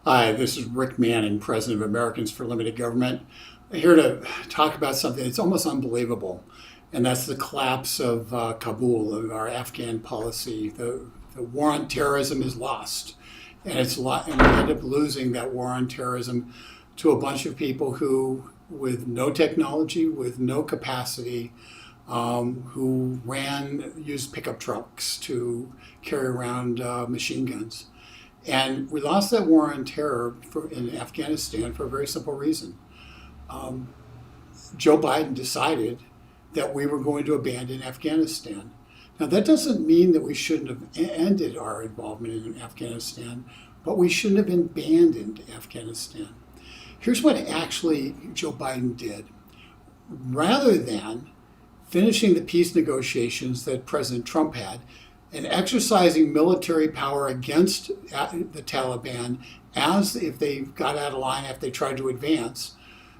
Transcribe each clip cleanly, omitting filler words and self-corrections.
Hi, this is Rick Manning, President of Americans for Limited Government. I'm here to talk about something that's almost unbelievable, and that's the collapse of Kabul, of our Afghan policy. The war on terrorism is lost, and and we end up losing that war on terrorism to a bunch of people who, with no technology, with no capacity, who used pickup trucks to carry around machine guns. And we lost that war on terror in Afghanistan for a very simple reason. Joe Biden decided that we were going to abandon Afghanistan. Now, that doesn't mean that we shouldn't have ended our involvement in Afghanistan, but we shouldn't have abandoned Afghanistan. Here's what actually Joe Biden did. Rather than finishing the peace negotiations that President Trump had, and exercising military power against the Taliban as if they got out of line, if they tried to advance,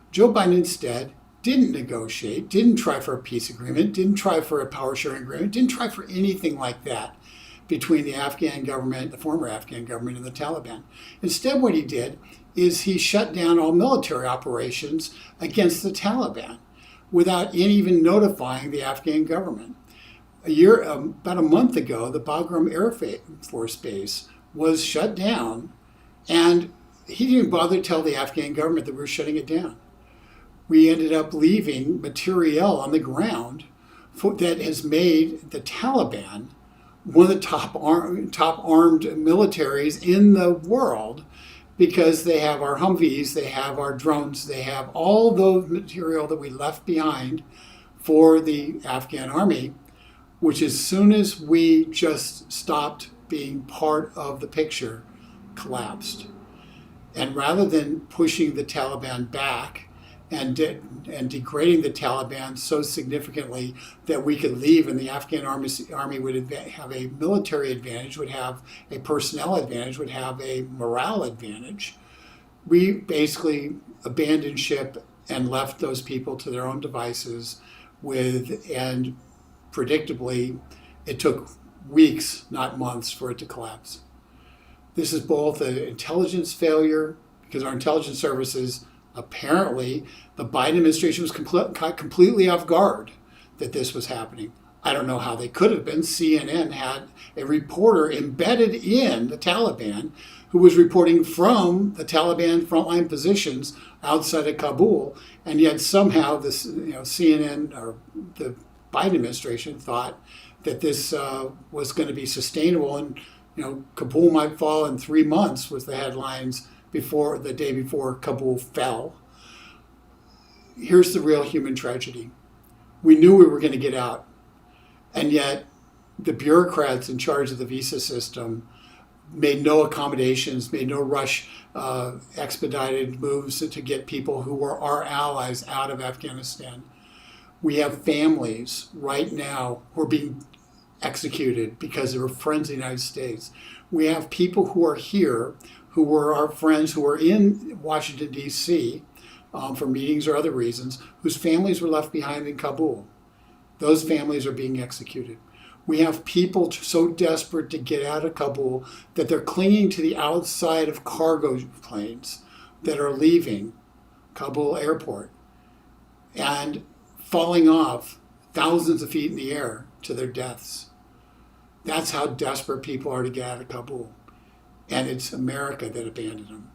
Joe Biden instead didn't negotiate, didn't try for a peace agreement, didn't try for a power sharing agreement, didn't try for anything like that between the Afghan government, the former Afghan government, and the Taliban. Instead, what he did is he shut down all military operations against the Taliban without even notifying the Afghan government. About a month ago, the Bagram Air Force Base was shut down, and he didn't even bother to tell the Afghan government that we were shutting it down. We ended up leaving materiel on the ground that has made the Taliban one of the top armed militaries in the world, because they have our Humvees, they have our drones, they have all the material that we left behind for the Afghan army, which as soon as we just stopped being part of the picture, collapsed. And rather than pushing the Taliban back and degrading the Taliban so significantly that we could leave and the Afghan army would have a military advantage, would have a personnel advantage, would have a morale advantage, we basically abandoned ship and left those people to their own devices and predictably, it took weeks, not months, for it to collapse. This is both an intelligence failure, because our intelligence services, apparently, the Biden administration was completely off guard that this was happening. I don't know how they could have been. CNN had a reporter embedded in the Taliban who was reporting from the Taliban frontline positions outside of Kabul, and yet somehow this, CNN or the Biden administration thought that this was going to be sustainable, and Kabul might fall in 3 months was the headlines the day before Kabul fell. Here's the real human tragedy. We knew we were going to get out, and yet the bureaucrats in charge of the visa system made no accommodations, made no rush expedited moves to get people who were our allies out of Afghanistan. We have families right now who are being executed because they were friends of the United States. We have people who are here, who were our friends, who were in Washington, D.C. For meetings or other reasons, whose families were left behind in Kabul. Those families are being executed. We have people so desperate to get out of Kabul that they're clinging to the outside of cargo planes that are leaving Kabul airport and falling off thousands of feet in the air to their deaths. That's how desperate people are to get out of Kabul. And it's America that abandoned them.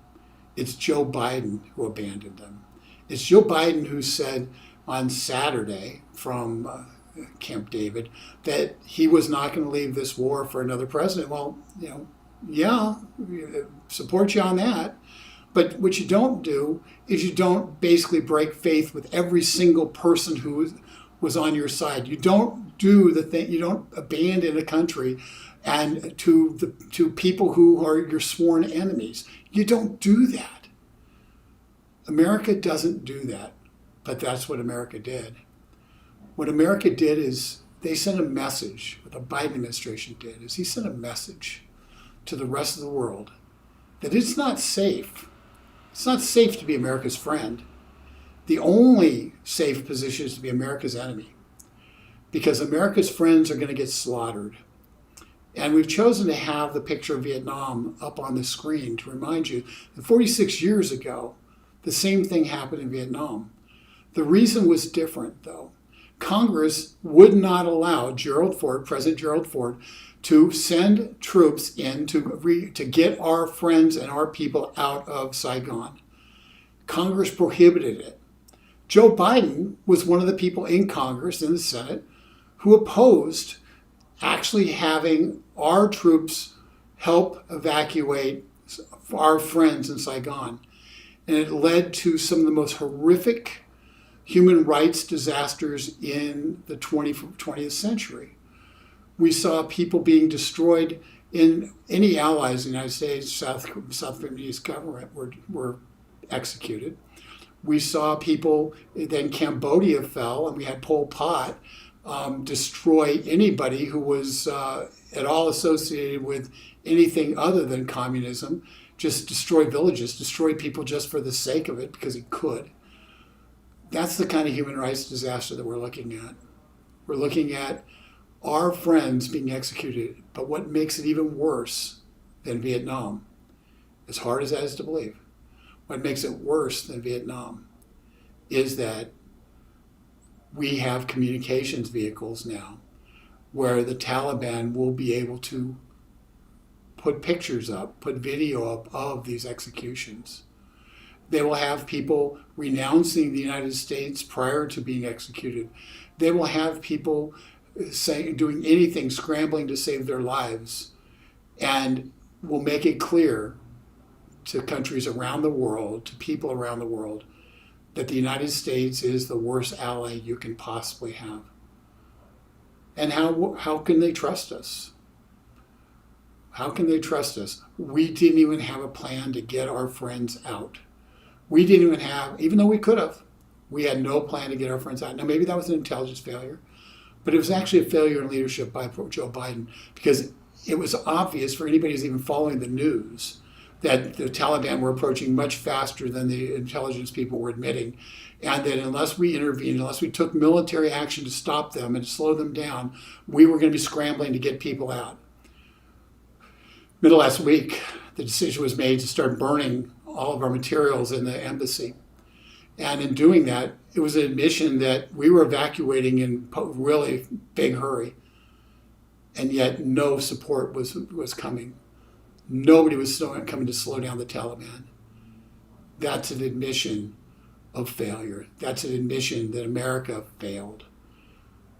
It's Joe Biden who abandoned them. It's Joe Biden who said on Saturday from Camp David that he was not going to leave this war for another president. Well, yeah, support you on that. But what you don't do is you don't basically break faith with every single person who was on your side. You don't do the thing. You don't abandon a country and to people who are your sworn enemies. You don't do that. America doesn't do that, but that's what America did. What America did is they sent a message. What the Biden administration did is he sent a message to the rest of the world that it's not safe. It's not safe to be America's friend. The only safe position is to be America's enemy, because America's friends are going to get slaughtered. And we've chosen to have the picture of Vietnam up on the screen to remind you that 46 years ago, the same thing happened in Vietnam. The reason was different, though. Congress would not allow President Gerald Ford, to send troops in to get our friends and our people out of Saigon. Congress prohibited it. Joe Biden was one of the people in Congress, in the Senate, who opposed actually having our troops help evacuate our friends in Saigon. And it led to some of the most horrific human rights disasters in the 20th century. We saw people being destroyed in any allies in the United States. South Vietnamese government were executed. We saw people, then Cambodia fell, and we had Pol Pot destroy anybody who was at all associated with anything other than communism, just destroy villages, destroy people just for the sake of it because he could. That's the kind of human rights disaster that we're looking at. We're looking at our friends being executed. But what makes it even worse than Vietnam, as hard as that is to believe, what makes it worse than Vietnam is that we have communications vehicles now where the Taliban will be able to put pictures up, put video up of these executions. They will have people renouncing the United States prior to being executed. They will have people doing anything, scrambling to save their lives, and will make it clear to countries around the world, to people around the world, that the United States is the worst ally you can possibly have. And how can they trust us? How can they trust us? We didn't even have a plan to get our friends out. We didn't even have, even though we could have, we had no plan to get our friends out. Now, maybe that was an intelligence failure, but it was actually a failure in leadership by Joe Biden, because it was obvious for anybody who's even following the news that the Taliban were approaching much faster than the intelligence people were admitting, and that unless we intervened, unless we took military action to stop them and slow them down, we were going to be scrambling to get people out. Middle last week, the decision was made to start burning all of our materials in the embassy. And in doing that, it was an admission that we were evacuating in really big hurry, and yet no support was coming. Nobody was coming to slow down the Taliban. That's an admission of failure. That's an admission that America failed.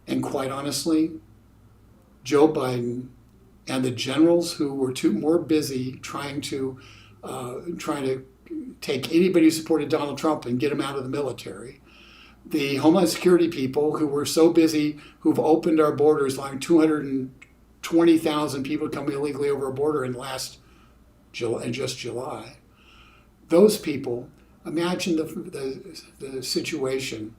And quite honestly, Joe Biden and the generals who were more busy trying to take anybody who supported Donald Trump and get him out of the military, the Homeland Security people who were so busy, who've opened our borders, allowing 220,000 people coming illegally over our border in just July. Those people, imagine the situation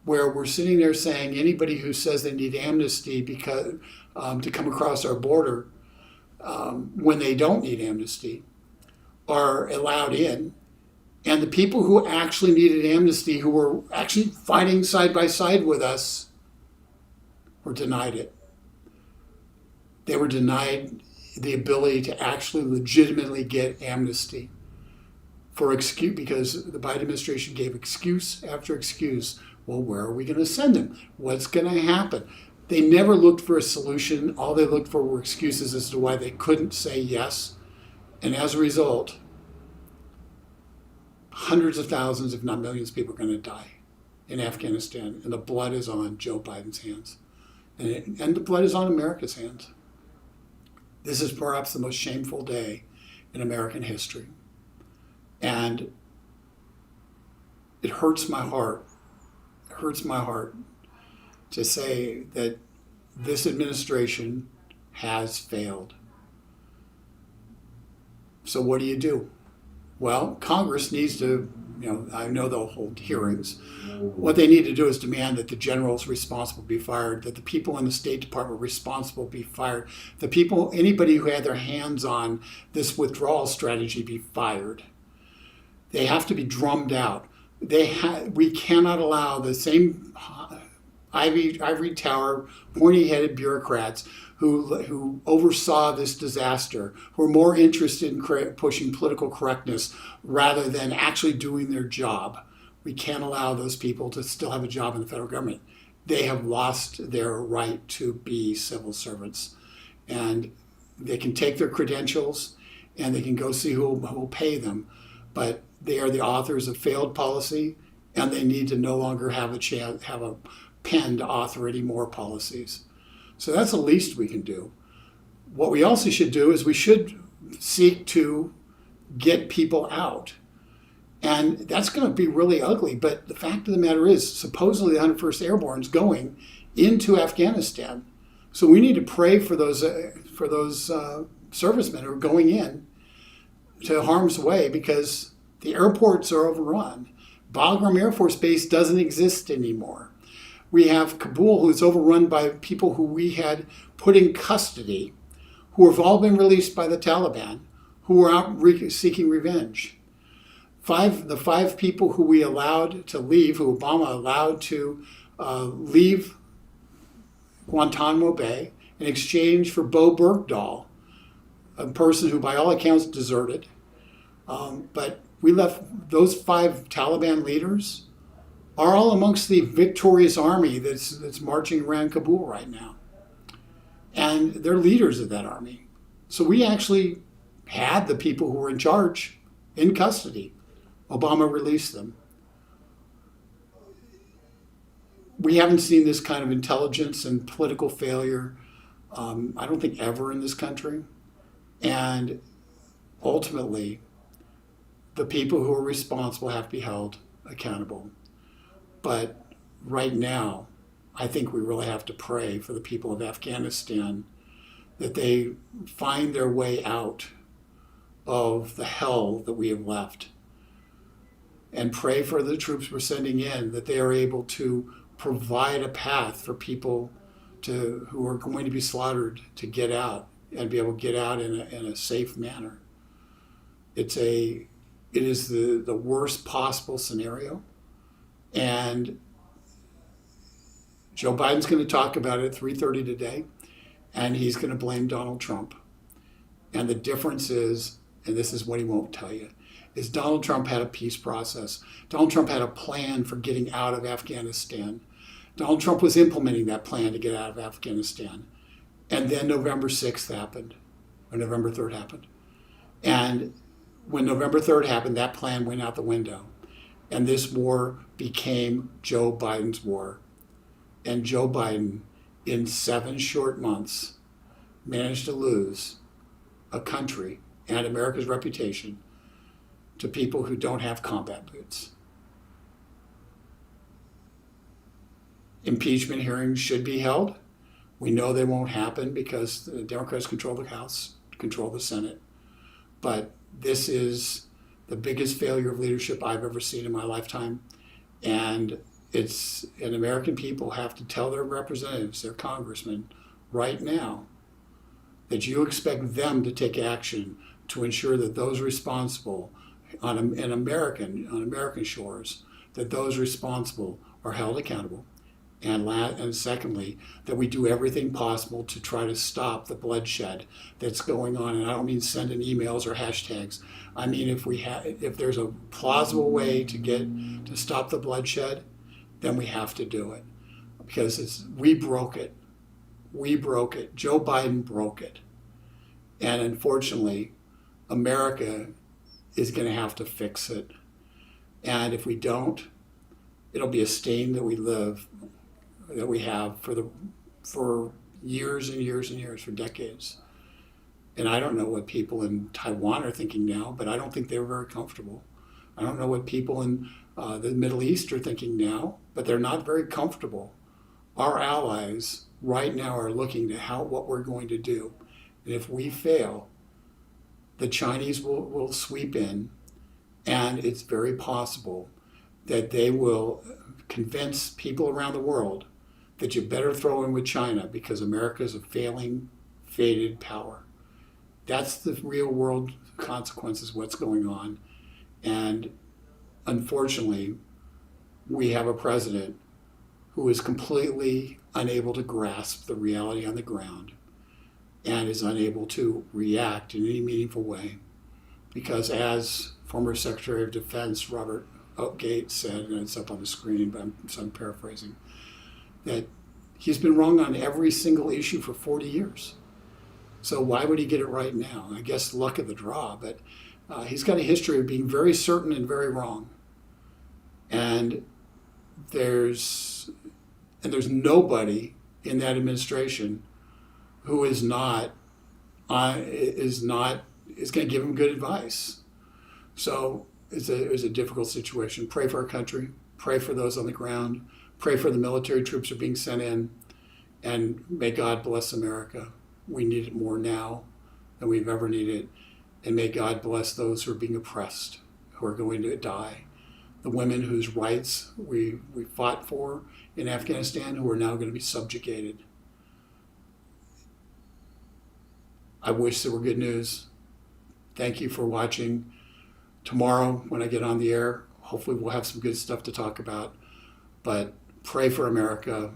where we're sitting there saying anybody who says they need amnesty because to come across our border when they don't need amnesty are allowed in, and the people who actually needed amnesty, who were actually fighting side by side with us, were denied it. They were denied the ability to actually legitimately get amnesty because the Biden administration gave excuse after excuse. Well, where are we going to send them? What's going to happen? They never looked for a solution. All they looked for were excuses as to why they couldn't say yes. And as a result, hundreds of thousands, if not millions of people are going to die in Afghanistan. And the blood is on Joe Biden's hands. And the blood is on America's hands. This is perhaps the most shameful day in American history. And it hurts my heart. It hurts my heart to say that this administration has failed. So what do? Well, Congress needs to, I know they'll hold hearings. What they need to do is demand that the generals responsible be fired, that the people in the State Department responsible be fired, anybody who had their hands on this withdrawal strategy be fired. They have to be drummed out. We cannot allow the same ivory tower, pointy-headed bureaucrats who oversaw this disaster, who are more interested in pushing political correctness rather than actually doing their job. We can't allow those people to still have a job in the federal government. They have lost their right to be civil servants. And they can take their credentials and they can go see who will pay them. But they are the authors of failed policy, and they need to no longer have a pen to author any more policies. So that's the least we can do. What we also should do is we should seek to get people out. And that's going to be really ugly. But the fact of the matter is, supposedly the 101st Airborne is going into Afghanistan. So we need to pray for those servicemen who are going in to harm's way, because the airports are overrun. Bagram Air Force Base doesn't exist anymore. We have Kabul, who is overrun by people who we had put in custody, who have all been released by the Taliban, who are out seeking revenge. The five people who we allowed to leave, who Obama allowed to leave Guantanamo Bay in exchange for Bo Bergdahl, a person who by all accounts deserted. But we left those 5 Taliban leaders are all amongst the victorious army that's marching around Kabul right now. And they're leaders of that army. So we actually had the people who were in charge in custody. Obama released them. We haven't seen this kind of intelligence and political failure, I don't think ever in this country. And ultimately, the people who are responsible have to be held accountable. But right now, I think we really have to pray for the people of Afghanistan that they find their way out of the hell that we have left. And pray for the troops we're sending in, that they are able to provide a path for people who are going to be slaughtered to get out and be able to get out in a safe manner. It is the worst possible scenario. And Joe Biden's going to talk about it at 3:30 today, and he's going to blame Donald Trump. And the difference is, and this is what he won't tell you, is Donald Trump had a peace process. Donald Trump had a plan for getting out of Afghanistan. Donald Trump was implementing that plan to get out of Afghanistan. And then November 6th happened, or November 3rd happened. And when November 3rd happened, that plan went out the window. And this war became Joe Biden's war. And Joe Biden, in 7 short months, managed to lose a country and America's reputation to people who don't have combat boots. Impeachment hearings should be held. We know they won't happen because the Democrats control the House, control the Senate. But this is the biggest failure of leadership I've ever seen in my lifetime. And American people have to tell their representatives, their congressmen, right now, that you expect them to take action to ensure that those responsible on American shores, that those responsible are held accountable. And secondly, that we do everything possible to try to stop the bloodshed that's going on. And I don't mean sending emails or hashtags. I mean, if there's a plausible way to stop the bloodshed, then we have to do it. Because we broke it. We broke it. Joe Biden broke it. And unfortunately, America is going to have to fix it. And if we don't, it'll be a stain that we have for years and years and years, for decades. And I don't know what people in Taiwan are thinking now, but I don't think they're very comfortable. I don't know what people in the Middle East are thinking now, but they're not very comfortable. Our allies right now are looking to what we're going to do. And if we fail, the Chinese will sweep in, and it's very possible that they will convince people around the world that you better throw in with China because America is a failing, faded power. That's the real world consequences of what's going on. And unfortunately, we have a president who is completely unable to grasp the reality on the ground and is unable to react in any meaningful way. Because, as former Secretary of Defense Robert Gates said, and it's up on the screen, but I'm paraphrasing, that he's been wrong on every single issue for 40 years. So why would he get it right now? I guess luck of the draw, but he's got a history of being very certain and very wrong. And there's nobody in that administration who is going to give him good advice. So it's a difficult situation. Pray for our country. Pray for those on the ground. Pray for the military troops who are being sent in. And may God bless America. We need it more now than we've ever needed it. And may God bless those who are being oppressed, who are going to die. The women whose rights we fought for in Afghanistan, who are now going to be subjugated. I wish there were good news. Thank you for watching. Tomorrow, when I get on the air, hopefully we'll have some good stuff to talk about. But pray for America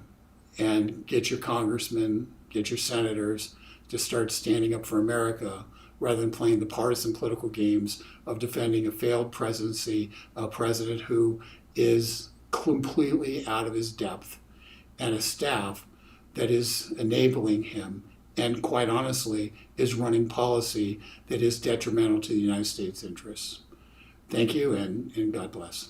and get your congressmen, get your senators to start standing up for America rather than playing the partisan political games of defending a failed presidency, a president who is completely out of his depth, and a staff that is enabling him and, quite honestly, is running policy that is detrimental to the United States interests. Thank you, and God bless.